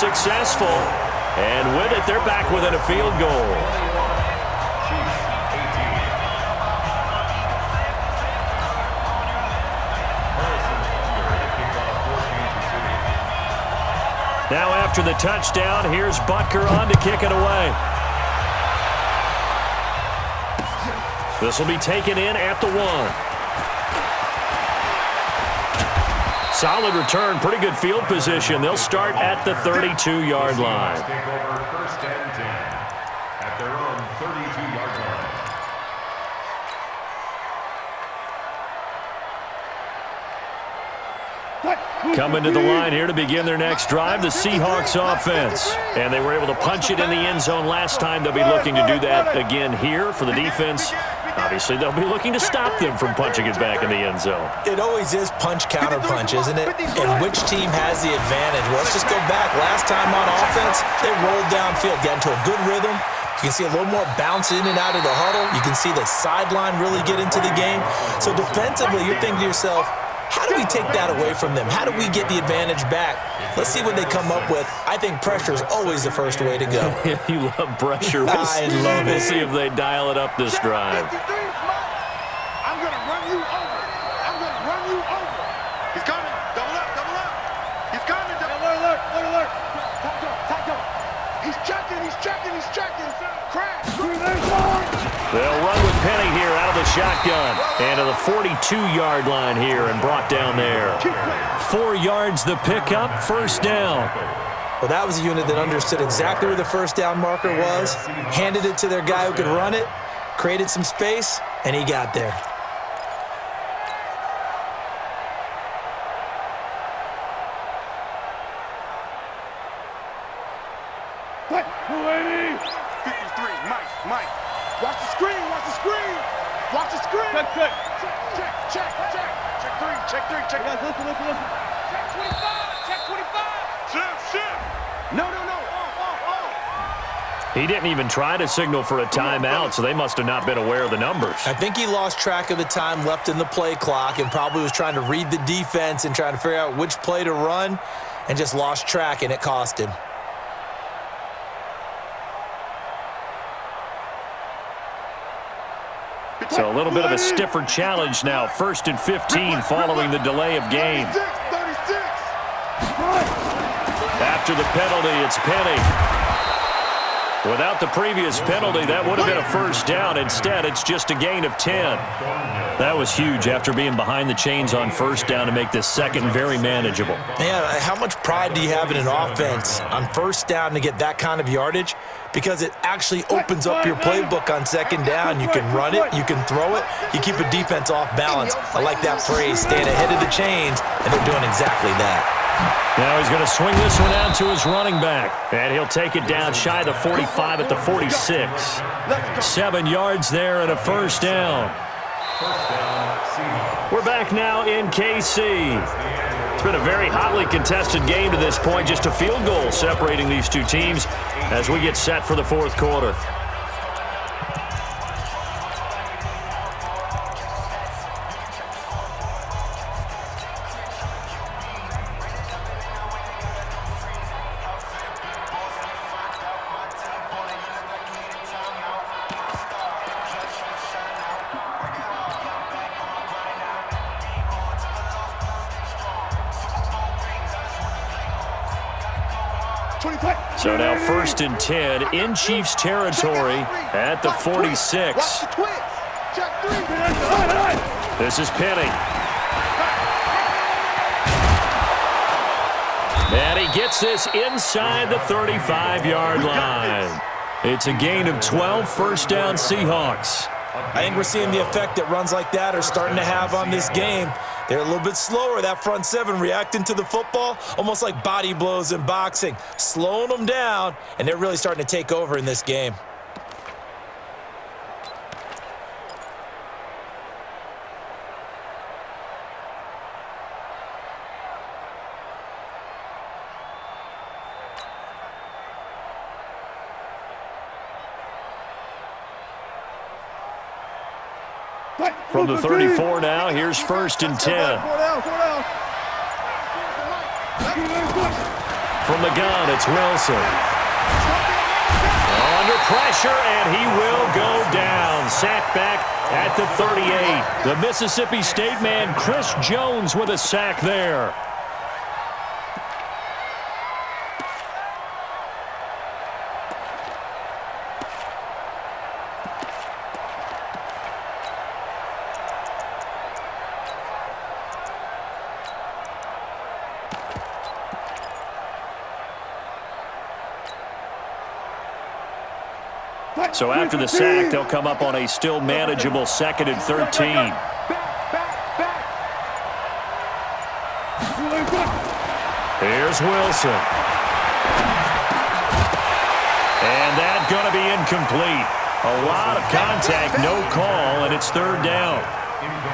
successful. And with it, they're back within a field goal. Now after the touchdown, here's Butker on to kick it away. This will be taken in at the 1. Solid return, pretty good field position. They'll start at the 32-yard line. Take over first and 10 at their own 32-yard line. Coming to the line here to begin their next drive, the Seahawks offense. And they were able to punch it in the end zone last time. They'll be looking to do that again here for the defense. Obviously, they'll be looking to stop them from punching it back in the end zone. It always is punch-counter-punch, isn't it? And which team has the advantage? Well, let's just go back. Last time on offense, they rolled downfield, got into a good rhythm. You can see a little more bounce in and out of the huddle. You can see the sideline really get into the game. So defensively, you're thinking to yourself, how do we take that away from them? How do we get the advantage back? Let's see what they come up with. I think pressure is always the first way to go. You love pressure. I love it. We'll see if they dial it up this drive. I'm going to run you over. I'm going to run you over. He's coming. Double up, double up. He's coming. Alert, alert. Tackle. He's checking, he's checking, he's checking. Crash. They'll run with Penny here out of the shotgun. And to the 42-yard line here and brought down there. 4 yards the pickup, first down. Well, that was a unit that understood exactly where the first down marker was, handed it to their guy who could run it, created some space, and he got there. What? 53, Mike. Watch the screen. Watch the screen. Check. Check 3. Check. Listen. Check 25. Shift. No. He didn't even try to signal for a timeout, so they must have not been aware of the numbers. I think he lost track of the time left in the play clock and probably was trying to read the defense and trying to figure out which play to run and just lost track, and it cost him. So a little bit of a stiffer challenge now. 1st and 15 following the delay of game. 36. After the penalty, it's Penny. Without the previous penalty, that would have been a first down. Instead, it's just a gain of 10. That was huge after being behind the chains on first down to make this second very manageable. Man, how much pride do you have in an offense on first down to get that kind of yardage? Because it actually opens up your playbook on second down. You can run it, you can throw it, you keep a defense off balance. I like that phrase, staying ahead of the chains, and they're doing exactly that. Now he's going to swing this one out to his running back. And he'll take it down shy of the 45 at the 46. 7 yards there and a first down. We're back now in KC. It's been a very hotly contested game to this point. Just a field goal separating these two teams as we get set for the fourth quarter. So now 1st and 10 in Chiefs territory at the 46. This is Penny. And he gets this inside the 35-yard line. It's a gain of 12, first down Seahawks. I think we're seeing the effect that runs like that are starting to have on this game. They're a little bit slower, that front seven reacting to the football, almost like body blows in boxing, slowing them down, and they're really starting to take over in this game. From the 34 now, here's 1st and 10. From From the gun, it's Wilson. Under pressure, and he will go down. Sack back at the 38. The Mississippi State man, Chris Jones, with a sack there. So after the sack, they'll come up on a still manageable 2nd and 13. Here's Wilson. And that's going to be incomplete. A lot of contact, no call, and it's 3rd down.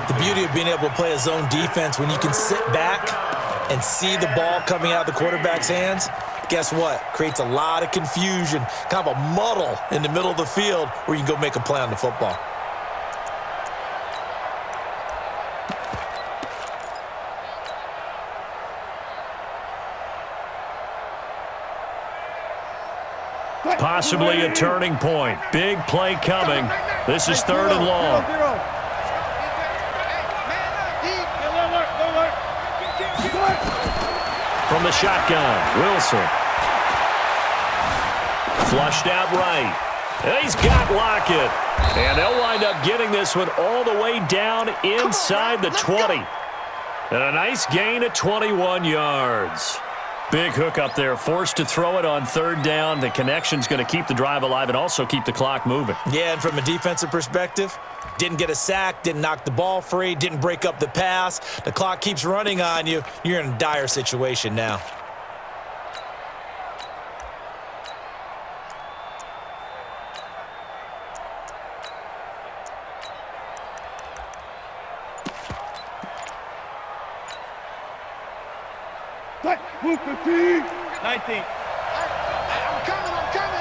The beauty of being able to play a zone defense when you can sit back and see the ball coming out of the quarterback's hands, guess what? Creates a lot of confusion, kind of a muddle in the middle of the field where you can go make a play on the football. Possibly a turning point. Big play coming. This is 3rd and long. From the shotgun, Wilson. Flushed out right. And he's got Lockett. And they'll wind up getting this one all the way down inside the 20. And a nice gain at 21 yards. Big hook up there, forced to throw it on 3rd down. The connection's going to keep the drive alive and also keep the clock moving. Yeah, and from a defensive perspective, didn't get a sack, didn't knock the ball free, didn't break up the pass. The clock keeps running on you. You're in a dire situation now. Move 15. 19. I'm coming.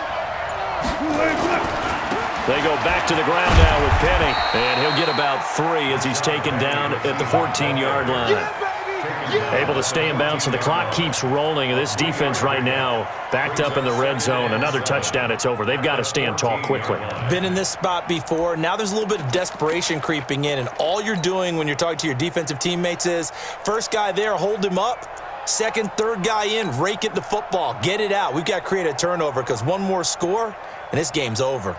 They go back to the ground now with Penny. And he'll get about 3 as he's taken down at the 14-yard line. Able to stay in bounds, so the clock keeps rolling. And this defense right now backed up in the red zone. Another touchdown, it's over. They've got to stand tall quickly. Been in this spot before. Now there's a little bit of desperation creeping in. And all you're doing when you're talking to your defensive teammates is, first guy there, hold him up. 2nd, 3rd guy in, rake at the football. Get it out. We've got to create a turnover because one more score, and this game's over.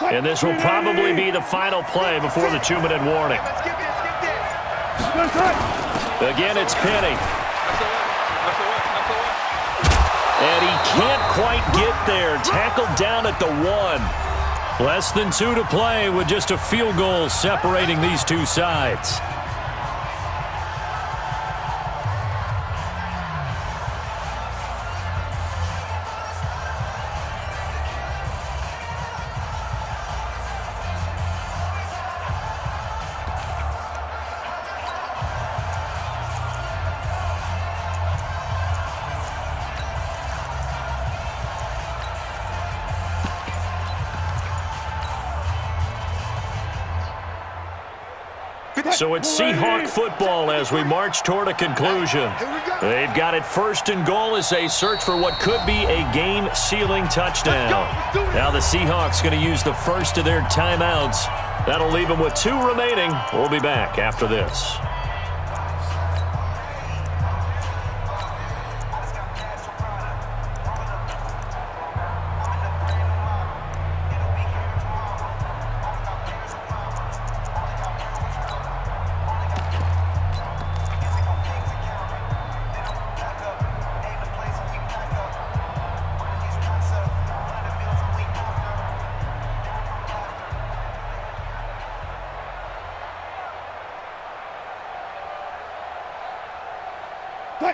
And this will probably be the final play before the 2-minute warning. Again, it's Penny. And he can't quite get there. Tackled down at the 1. Less than 2 to play with just a field goal separating these two sides. So it's Seahawk football as we march toward a conclusion. They've got it 1st and goal as they search for what could be a game-sealing touchdown. Now the Seahawks going to use the first of their timeouts. That'll leave them with 2 remaining. We'll be back after this.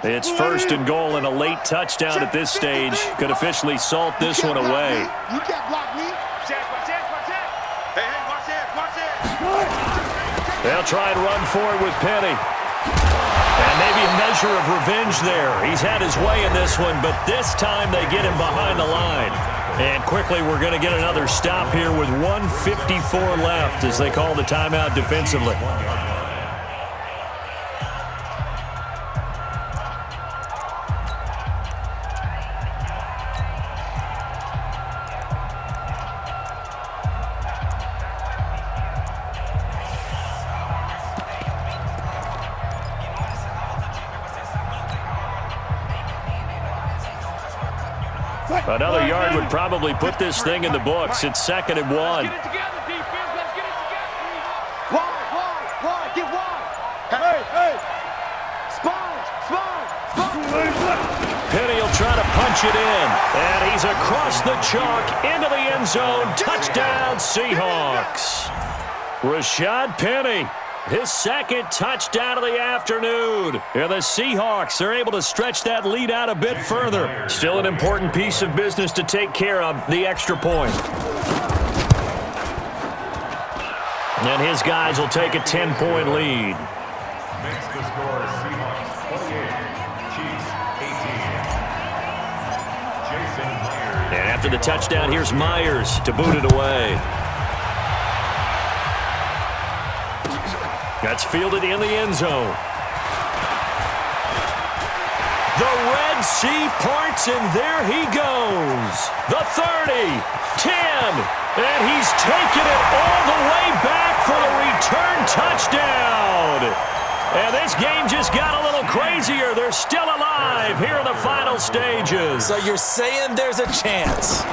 It's 1st and goal and a late touchdown at this stage. Could officially salt this one away. You can't block me. Hey, watch that. They'll try and run for it with Penny. And maybe a measure of revenge there. He's had his way in this one, but this time they get him behind the line. And quickly, we're going to get another stop here with 1:54 left as they call the timeout defensively. Another yard would probably put this thing in the books. It's 2nd and 1. Let's get it together, defense. Let's get it together. Wide. Get wide. Hey. Sponge. Penny will try to punch it in. And he's across the chalk into the end zone. Touchdown, Seahawks. Rashad Penny. His 2nd touchdown of the afternoon. And the Seahawks are able to stretch that lead out a bit further. Still an important piece of business to take care of, the extra point. And his guys will take a 10-point lead. Makes the score Seahawks 28, Chiefs 18. Jason Myers. And after the touchdown, here's Myers to boot it away. That's fielded in the end zone. The Red Sea parts, and there he goes. The 30, 10, and he's taken it all the way back for the return touchdown. And this game just got a little crazier. They're still alive here in the final stages. So you're saying there's a chance?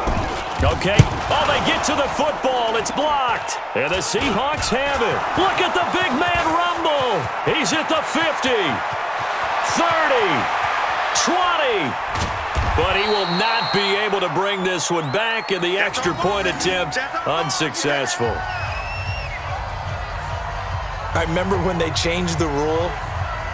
Okay. Oh, they get to the football. It's blocked. And the Seahawks have it. Look at the big man rumble. He's at the 50, 30, 20. But he will not be able to bring this one back, and the extra point attempt unsuccessful. I remember when they changed the rule,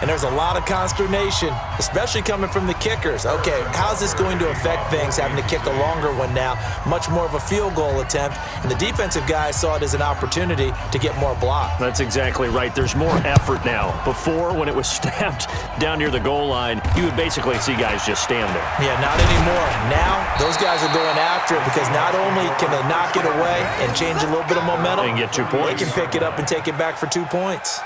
and there's a lot of consternation, especially coming from the kickers. Okay, how's this going to affect things, having to kick a longer one now, much more of a field goal attempt, and the defensive guys saw it as an opportunity to get more block. That's exactly right. There's more effort now. Before, when it was snapped down near the goal line, you would basically see guys just stand there. Yeah, not anymore. Now, those guys are going after it because not only can they knock it away and change a little bit of momentum, and get 2 points. They can pick it up and take it back for 2 points.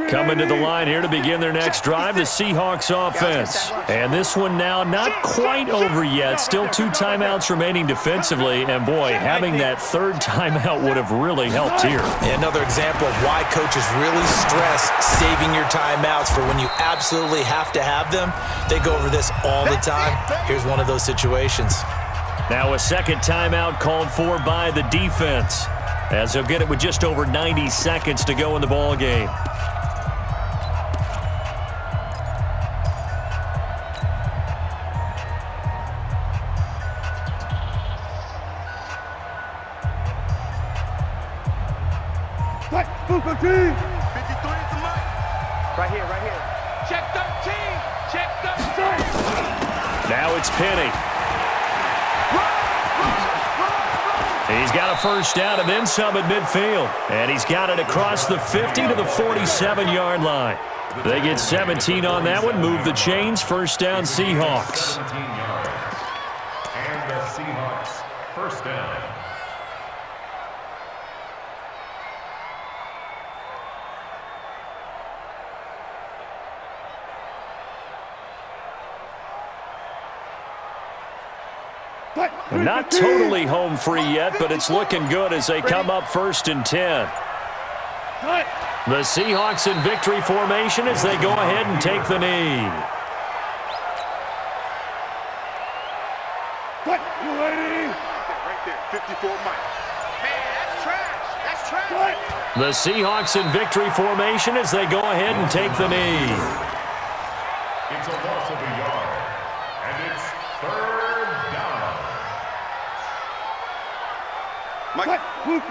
Coming to the line here to begin their next drive, the Seahawks offense. And this one now not quite over yet. Still 2 timeouts remaining defensively. And, boy, having that 3rd timeout would have really helped here. Another example of why coaches really stress saving your timeouts for when you absolutely have to have them. They go over this all the time. Here's one of those situations. Now a 2nd timeout called for by the defense, as they'll get it with just over 90 seconds to go in the ball game. Right here. Check 13. Now it's Penny. He's got a first down and then some at midfield. And he's got it across the 50 to the 47-yard line. They get 17 on that one. Move the chains. First down, Seahawks. 17 yards. And the Seahawks first down. Not totally home free yet, but it's looking good as they come up 1st and 10. The Seahawks in victory formation as they go ahead and take the knee. Right there. 54 Mike. Man, that's trash. The Seahawks in victory formation as they go ahead and take the knee. It's a loss of a yard. And it's 3rd down. Mike. You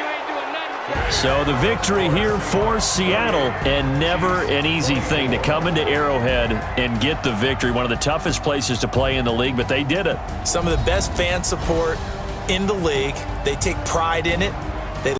ain't doing nothing today. So the victory here for Seattle, and never an easy thing to come into Arrowhead and get the victory. One of the toughest places to play in the league, but they did it. Some of the best fan support in the league. They take pride in it.